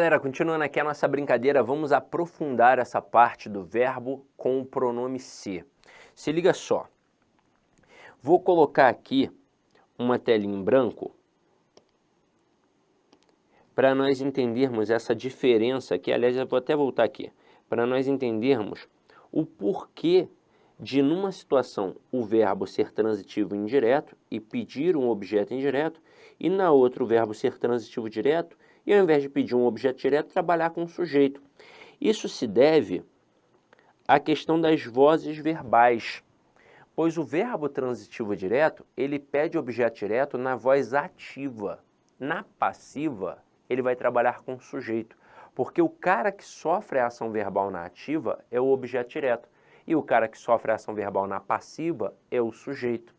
galera, continuando aqui a nossa brincadeira, vamos aprofundar essa parte do verbo com o pronome se. Se liga só, vou colocar aqui uma telinha em branco para nós entendermos essa diferença aqui. Aliás, eu vou até voltar aqui, para nós entendermos o porquê de, numa situação, o verbo ser transitivo indireto e pedir um objeto indireto, e na outra o verbo ser transitivo direto e, ao invés de pedir um objeto direto, trabalhar com o sujeito. Isso se deve à questão das vozes verbais, pois o verbo transitivo direto, ele pede objeto direto na voz ativa. Na passiva, ele vai trabalhar com o sujeito, porque o cara que sofre a ação verbal na ativa é o objeto direto, e o cara que sofre a ação verbal na passiva é o sujeito.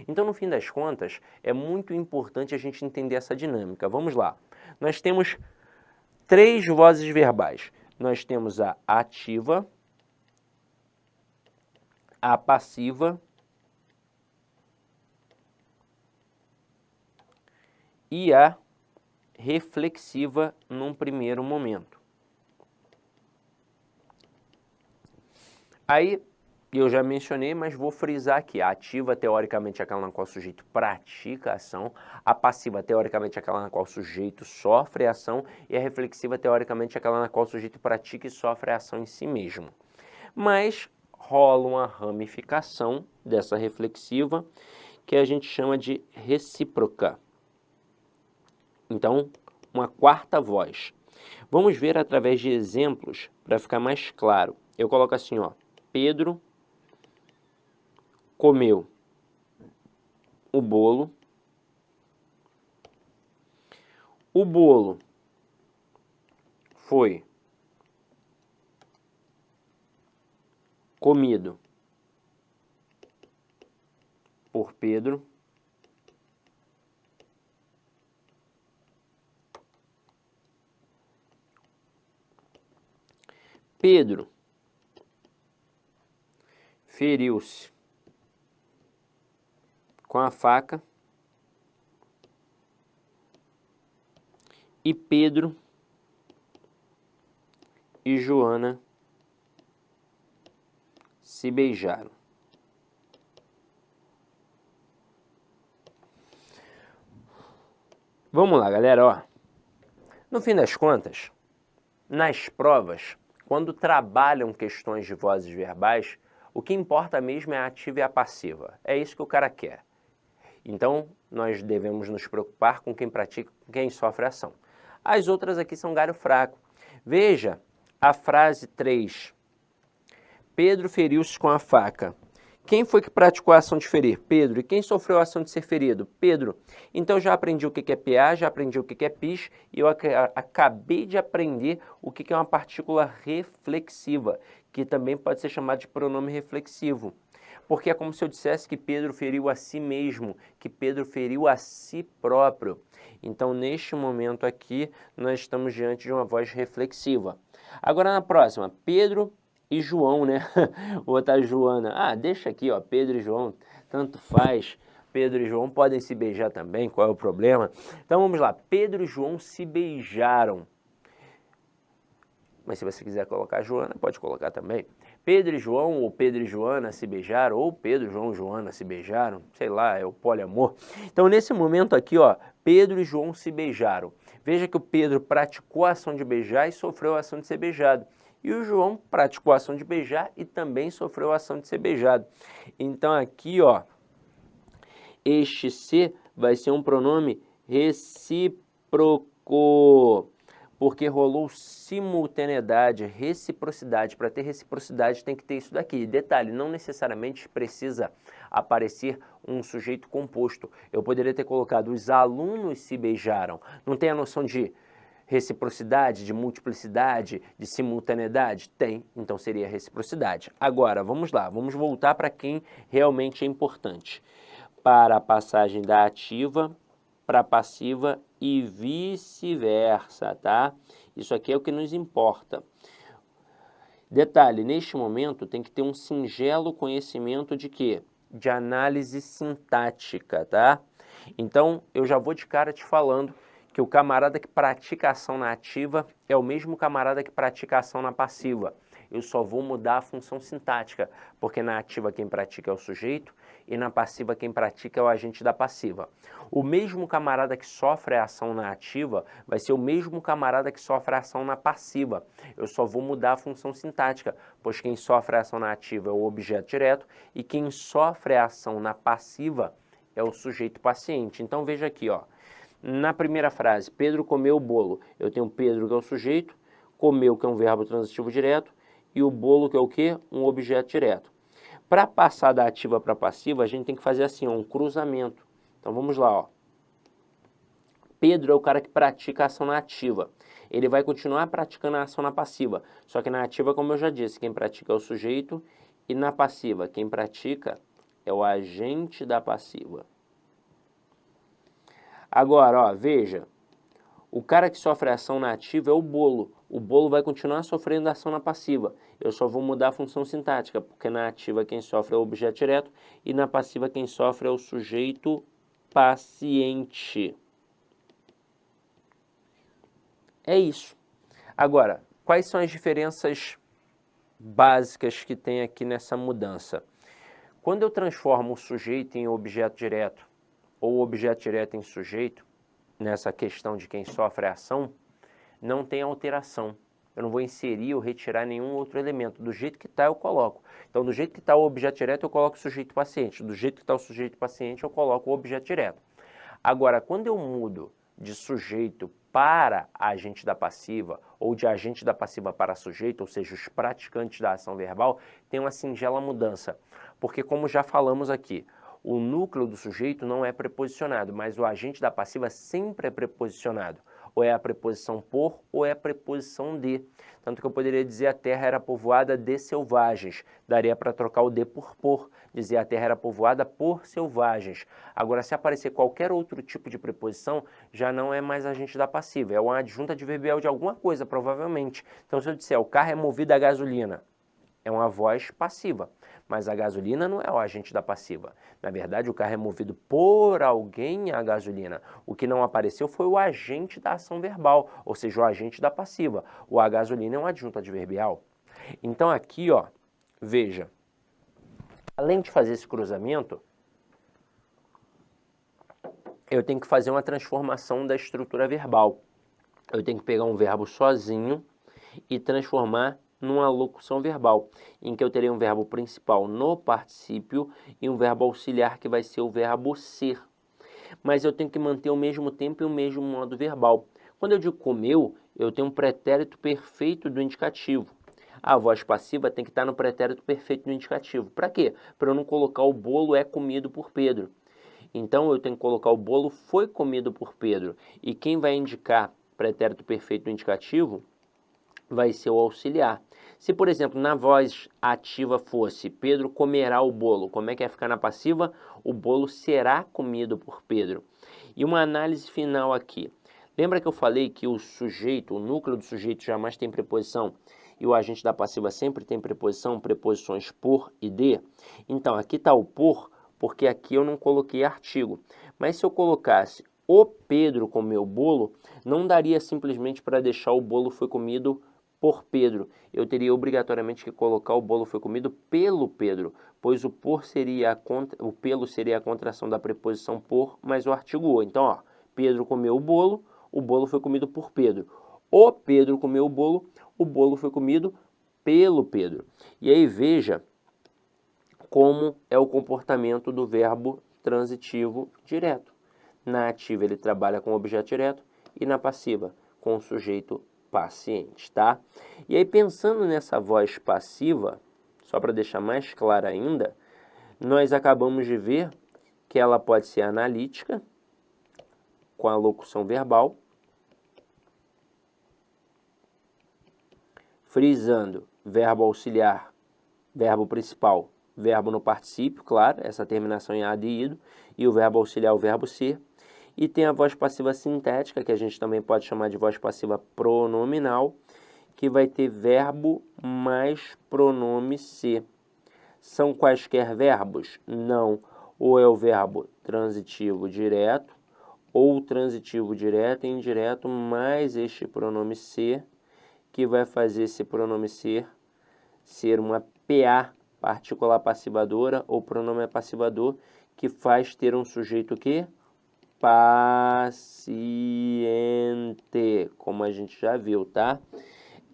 Então, no fim das contas, é muito importante a gente entender essa dinâmica. Vamos lá. Nós temos três vozes verbais. Nós temos a ativa, a passiva e a reflexiva num primeiro momento. Aí, eu já mencionei, mas vou frisar aqui. A ativa, teoricamente, é aquela na qual o sujeito pratica a ação. A passiva, teoricamente, é aquela na qual o sujeito sofre a ação. E a reflexiva, teoricamente, é aquela na qual o sujeito pratica e sofre a ação em si mesmo. Mas rola uma ramificação dessa reflexiva que a gente chama de recíproca. Então, uma quarta voz. Vamos ver através de exemplos para ficar mais claro. Eu coloco assim, ó, Pedro comeu o bolo. O bolo foi comido por Pedro. Pedro feriu-se com a faca e Pedro e Joana se beijaram. Vamos lá, galera, ó. No fim das contas, nas provas, quando trabalham questões de vozes verbais, o que importa mesmo é a ativa e a passiva. É isso que o cara quer. Então, nós devemos nos preocupar com quem pratica, com quem sofre a ação. As outras aqui são galho fraco. Veja a frase 3. Pedro feriu-se com a faca. Quem foi que praticou a ação de ferir? Pedro. E quem sofreu a ação de ser ferido? Pedro. Então já aprendi o que é PA, já aprendi o que é PIS, e eu acabei de aprender o que é uma partícula reflexiva, que também pode ser chamada de pronome reflexivo. Porque é como se eu dissesse que Pedro feriu a si mesmo, que Pedro feriu a si próprio. Então, neste momento aqui, nós estamos diante de uma voz reflexiva. Agora, na próxima, Pedro e João, né? Vou botar Joana. Ah, deixa aqui, ó, Pedro e João, tanto faz. Pedro e João podem se beijar também, qual é o problema? Então, vamos lá. Pedro e João se beijaram. Mas se você quiser colocar Joana, pode colocar também. Pedro e João, ou Pedro e Joana se beijaram, ou Pedro, João e Joana se beijaram, sei lá, é o poliamor. Então, nesse momento aqui, ó, Pedro e João se beijaram. Veja que o Pedro praticou a ação de beijar e sofreu a ação de ser beijado. E o João praticou a ação de beijar e também sofreu a ação de ser beijado. Então, aqui, ó, este se vai ser um pronome recíproco, porque rolou simultaneidade, reciprocidade. Para ter reciprocidade tem que ter isso daqui. Detalhe, não necessariamente precisa aparecer um sujeito composto. Eu poderia ter colocado os alunos se beijaram. Não tem a noção de reciprocidade, de multiplicidade, de simultaneidade? Tem, então seria reciprocidade. Agora, vamos lá, vamos voltar para quem realmente é importante. Para a passagem da ativa para a passiva e vice-versa, tá? Isso aqui é o que nos importa. Detalhe, neste momento tem que ter um singelo conhecimento de quê? De análise sintática, tá? Então, eu já vou de cara te falando que o camarada que pratica ação na ativa é o mesmo camarada que pratica ação na passiva. Eu só vou mudar a função sintática, porque na ativa quem pratica é o sujeito e na passiva quem pratica é o agente da passiva. O mesmo camarada que sofre a ação na ativa vai ser o mesmo camarada que sofre a ação na passiva. Eu só vou mudar a função sintática, pois quem sofre a ação na ativa é o objeto direto e quem sofre a ação na passiva é o sujeito paciente. Então veja aqui, ó. Na primeira frase, Pedro comeu o bolo. Eu tenho Pedro, que é o sujeito, comeu, que é um verbo transitivo direto, e o bolo, que é o quê? Um objeto direto. Para passar da ativa para a passiva, a gente tem que fazer assim, ó, um cruzamento. Então vamos lá, ó. Pedro é o cara que pratica a ação na ativa. Ele vai continuar praticando a ação na passiva. Só que na ativa, como eu já disse, quem pratica é o sujeito, e na passiva, quem pratica é o agente da passiva. Agora, ó, veja, o cara que sofre a ação na ativa é o bolo. O bolo vai continuar sofrendo a ação na passiva. Eu só vou mudar a função sintática, porque na ativa quem sofre é o objeto direto e na passiva quem sofre é o sujeito paciente. É isso. Agora, quais são as diferenças básicas que tem aqui nessa mudança? Quando eu transformo o sujeito em objeto direto ou o objeto direto em sujeito, nessa questão de quem sofre a ação, não tem alteração. Eu não vou inserir ou retirar nenhum outro elemento. Do jeito que está, eu coloco. Então, do jeito que está o objeto direto, eu coloco o sujeito paciente. Do jeito que está o sujeito paciente, eu coloco o objeto direto. Agora, quando eu mudo de sujeito para agente da passiva, ou de agente da passiva para sujeito, ou seja, os praticantes da ação verbal, tem uma singela mudança. Porque, como já falamos aqui, o núcleo do sujeito não é preposicionado, mas o agente da passiva sempre é preposicionado. Ou é a preposição por, ou é a preposição de. Tanto que eu poderia dizer a terra era povoada de selvagens. Daria para trocar o de por. Dizer a terra era povoada por selvagens. Agora, se aparecer qualquer outro tipo de preposição, já não é mais agente da passiva. É uma adjunta adverbial de alguma coisa, provavelmente. Então, se eu disser o carro é movido a gasolina, é uma voz passiva. Mas a gasolina não é o agente da passiva. Na verdade, o carro é movido por alguém a gasolina. O que não apareceu foi o agente da ação verbal, ou seja, o agente da passiva. O a gasolina é um adjunto adverbial. Então aqui, ó, veja, além de fazer esse cruzamento, eu tenho que fazer uma transformação da estrutura verbal. Eu tenho que pegar um verbo sozinho e transformar numa locução verbal, em que eu terei um verbo principal no particípio e um verbo auxiliar que vai ser o verbo ser. Mas eu tenho que manter o mesmo tempo e o mesmo modo verbal. Quando eu digo comeu, eu tenho um pretérito perfeito do indicativo. A voz passiva tem que estar no pretérito perfeito do indicativo. Para quê? Para eu não colocar o bolo é comido por Pedro. Então eu tenho que colocar o bolo foi comido por Pedro. E quem vai indicar pretérito perfeito do indicativo vai ser o auxiliar. Se, por exemplo, na voz ativa fosse Pedro comerá o bolo, como é que ia ficar na passiva? O bolo será comido por Pedro. E uma análise final aqui. Lembra que eu falei que o sujeito, o núcleo do sujeito jamais tem preposição e o agente da passiva sempre tem preposição, preposições por e de? Então, aqui está o por, porque aqui eu não coloquei artigo. Mas se eu colocasse o Pedro comeu o bolo, não daria simplesmente para deixar o bolo foi comido por Pedro. Eu teria obrigatoriamente que colocar o bolo foi comido pelo Pedro, pois o por seria o pelo seria a contração da preposição por, mais o artigo o. Então, ó, Pedro comeu o bolo foi comido por Pedro. O Pedro comeu o bolo foi comido pelo Pedro. E aí veja como é o comportamento do verbo transitivo direto. Na ativa ele trabalha com o objeto direto e na passiva com o sujeito paciente, tá? E aí pensando nessa voz passiva, só para deixar mais clara ainda, nós acabamos de ver que ela pode ser analítica, com a locução verbal, frisando verbo auxiliar, verbo principal, verbo no particípio, claro, essa terminação em ad e ido, e o verbo auxiliar, o verbo ser. E tem a voz passiva sintética, que a gente também pode chamar de voz passiva pronominal, que vai ter verbo mais pronome ser. São quaisquer verbos? Não. Ou é o verbo transitivo direto, ou transitivo direto e indireto, mais este pronome ser, que vai fazer esse pronome ser uma PA, partícula passivadora, ou pronome passivador, que faz ter um sujeito que paciente, como a gente já viu, tá?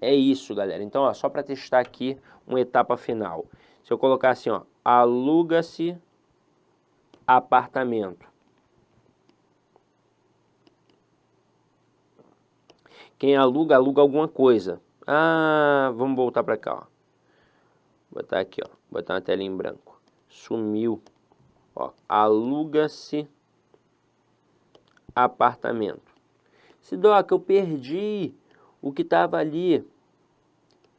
É isso, galera. Então, ó, só para testar aqui uma etapa final. Se eu colocar assim, ó, aluga-se apartamento. Quem aluga, aluga alguma coisa. Ah, vamos voltar para cá, ó. Botar aqui, ó. Botar uma telinha em branco. Sumiu. Ó, aluga-se apartamento. Se Doc, eu perdi o que estava ali.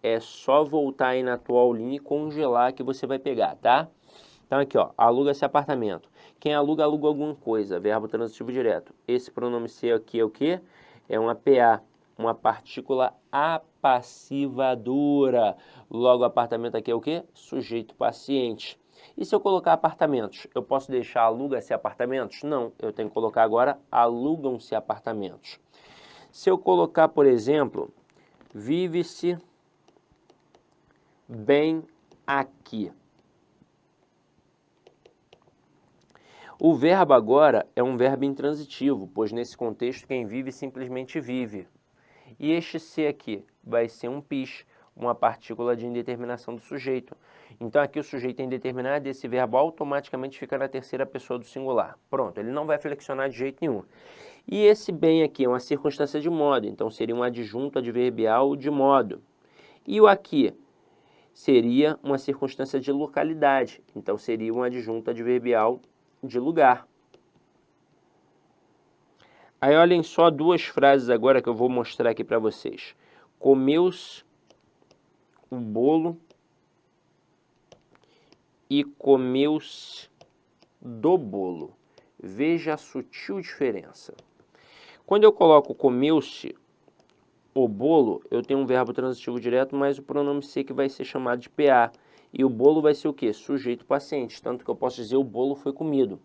É só voltar aí na tua aulinha e congelar que você vai pegar, tá? Então aqui, ó, aluga-se apartamento. Quem aluga, aluga alguma coisa. Verbo transitivo direto. Esse pronome ser aqui é o quê? É uma PA, uma partícula apassivadora. Logo, apartamento aqui é o quê? Sujeito paciente. E se eu colocar apartamentos, eu posso deixar aluga-se apartamentos? Não, eu tenho que colocar agora alugam-se apartamentos. Se eu colocar, por exemplo, vive-se bem aqui. O verbo agora é um verbo intransitivo, pois nesse contexto quem vive simplesmente vive. E este ser aqui vai ser um pis, uma partícula de indeterminação do sujeito. Então aqui o sujeito é indeterminado e esse verbo automaticamente fica na terceira pessoa do singular. Pronto, ele não vai flexionar de jeito nenhum. E esse bem aqui é uma circunstância de modo, então seria um adjunto adverbial de modo. E o aqui seria uma circunstância de localidade, então seria um adjunto adverbial de lugar. Aí olhem só duas frases agora que eu vou mostrar aqui para vocês. Comeu-se o bolo e comeu-se do bolo. Veja a sutil diferença. Quando eu coloco comeu-se o bolo, eu tenho um verbo transitivo direto, mas o pronome ser que vai ser chamado de PA. E o bolo vai ser o quê? Sujeito paciente, tanto que eu posso dizer o bolo foi comido.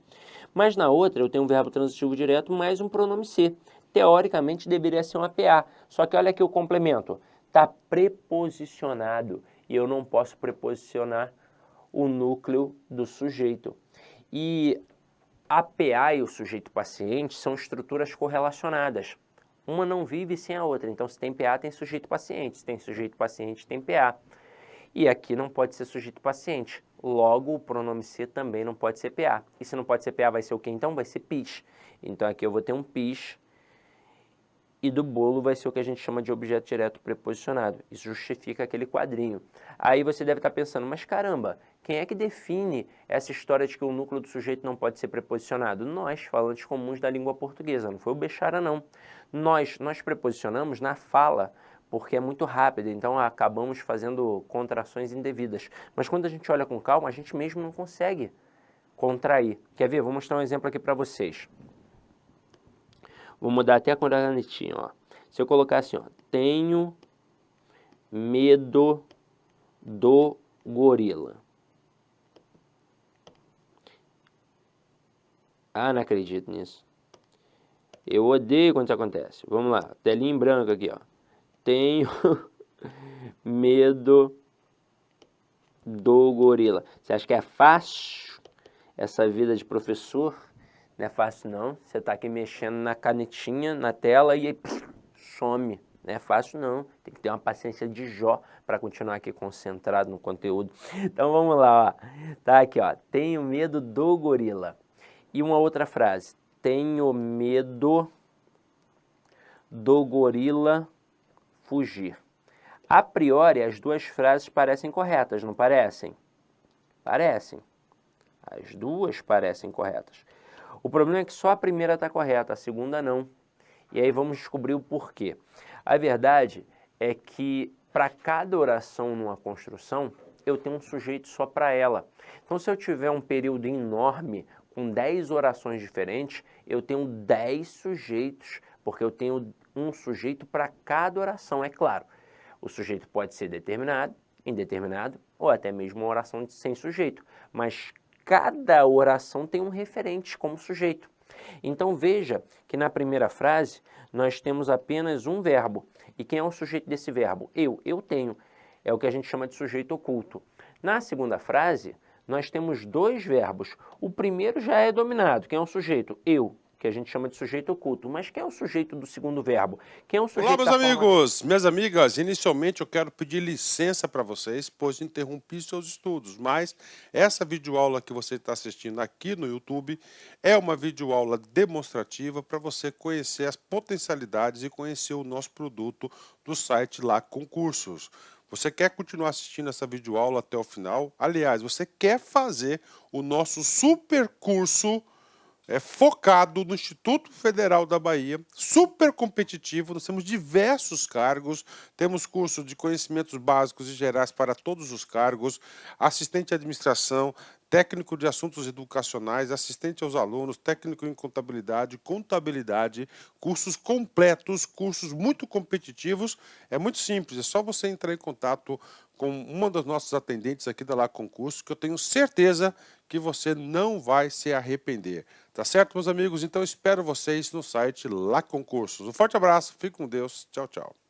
Mas na outra eu tenho um verbo transitivo direto mais um pronome ser. Teoricamente deveria ser uma PA, só que olha aqui o complemento. Está preposicionado e eu não posso preposicionar o núcleo do sujeito. E a PA e o sujeito paciente são estruturas correlacionadas. Uma não vive sem a outra. Então, se tem PA, tem sujeito paciente. Se tem sujeito paciente, tem PA. E aqui não pode ser sujeito paciente. Logo, o pronome ser também não pode ser PA. E se não pode ser PA, vai ser o quê? Então, vai ser PIS. Então, aqui eu vou ter um PIS. E do bolo vai ser o que a gente chama de objeto direto preposicionado. Isso justifica aquele quadrinho. Aí você deve estar pensando, mas caramba, quem é que define essa história de que o núcleo do sujeito não pode ser preposicionado? Nós, falantes comuns da língua portuguesa, não foi o Bechara, não. Nós preposicionamos na fala, porque é muito rápido, então acabamos fazendo contrações indevidas. Mas quando a gente olha com calma, a gente mesmo não consegue contrair. Quer ver? Vou mostrar um exemplo aqui para vocês. Vou mudar até a cor da canetinha, ó. Se eu colocar assim, ó, tenho medo do gorila. Ah, não acredito nisso. Eu odeio quando isso acontece. Vamos lá, telinha em branco aqui, ó. Tenho medo do gorila. Você acha que é fácil essa vida de professor? Não é fácil não, você está aqui mexendo na canetinha, na tela e aí some. Não é fácil não, tem que ter uma paciência de Jó para continuar aqui concentrado no conteúdo. Então vamos lá, ó. Tá aqui, ó, tenho medo do gorila. E uma outra frase, tenho medo do gorila fugir. A priori as duas frases parecem corretas, não parecem? Parecem. As duas parecem corretas. O problema é que só a primeira está correta, a segunda não. E aí vamos descobrir o porquê. A verdade é que para cada oração numa construção, eu tenho um sujeito só para ela. Então, se eu tiver um período enorme, com 10 orações diferentes, eu tenho 10 sujeitos, porque eu tenho um sujeito para cada oração, é claro. O sujeito pode ser determinado, indeterminado, ou até mesmo uma oração sem sujeito, mas cada oração tem um referente como sujeito. Então veja que na primeira frase nós temos apenas um verbo. E quem é o sujeito desse verbo? Eu tenho. É o que a gente chama de sujeito oculto. Na segunda frase, nós temos dois verbos. O primeiro já é dominado. Quem é o sujeito? Eu, que a gente chama de sujeito oculto. Mas quem é o sujeito do segundo verbo? Quem é o Olá, sujeito meus da forma... amigos, minhas amigas. Inicialmente eu quero pedir licença para vocês, pois interrompi seus estudos, mas essa videoaula que você está assistindo aqui no YouTube é uma videoaula demonstrativa para você conhecer as potencialidades e conhecer o nosso produto do site lá Concursos. Você quer continuar assistindo essa videoaula até o final? Aliás, você quer fazer o nosso super curso focado no Instituto Federal da Bahia, super competitivo, nós temos diversos cargos, temos curso de conhecimentos básicos e gerais para todos os cargos, assistente de administração, técnico de assuntos educacionais, assistente aos alunos, técnico em contabilidade, contabilidade, cursos completos, cursos muito competitivos. É muito simples, é só você entrar em contato com uma das nossas atendentes aqui da Lá Concurso, que eu tenho certeza que você não vai se arrepender. Tá certo, meus amigos? Então espero vocês no site Lá Concursos. Um forte abraço, fique com Deus, tchau, tchau.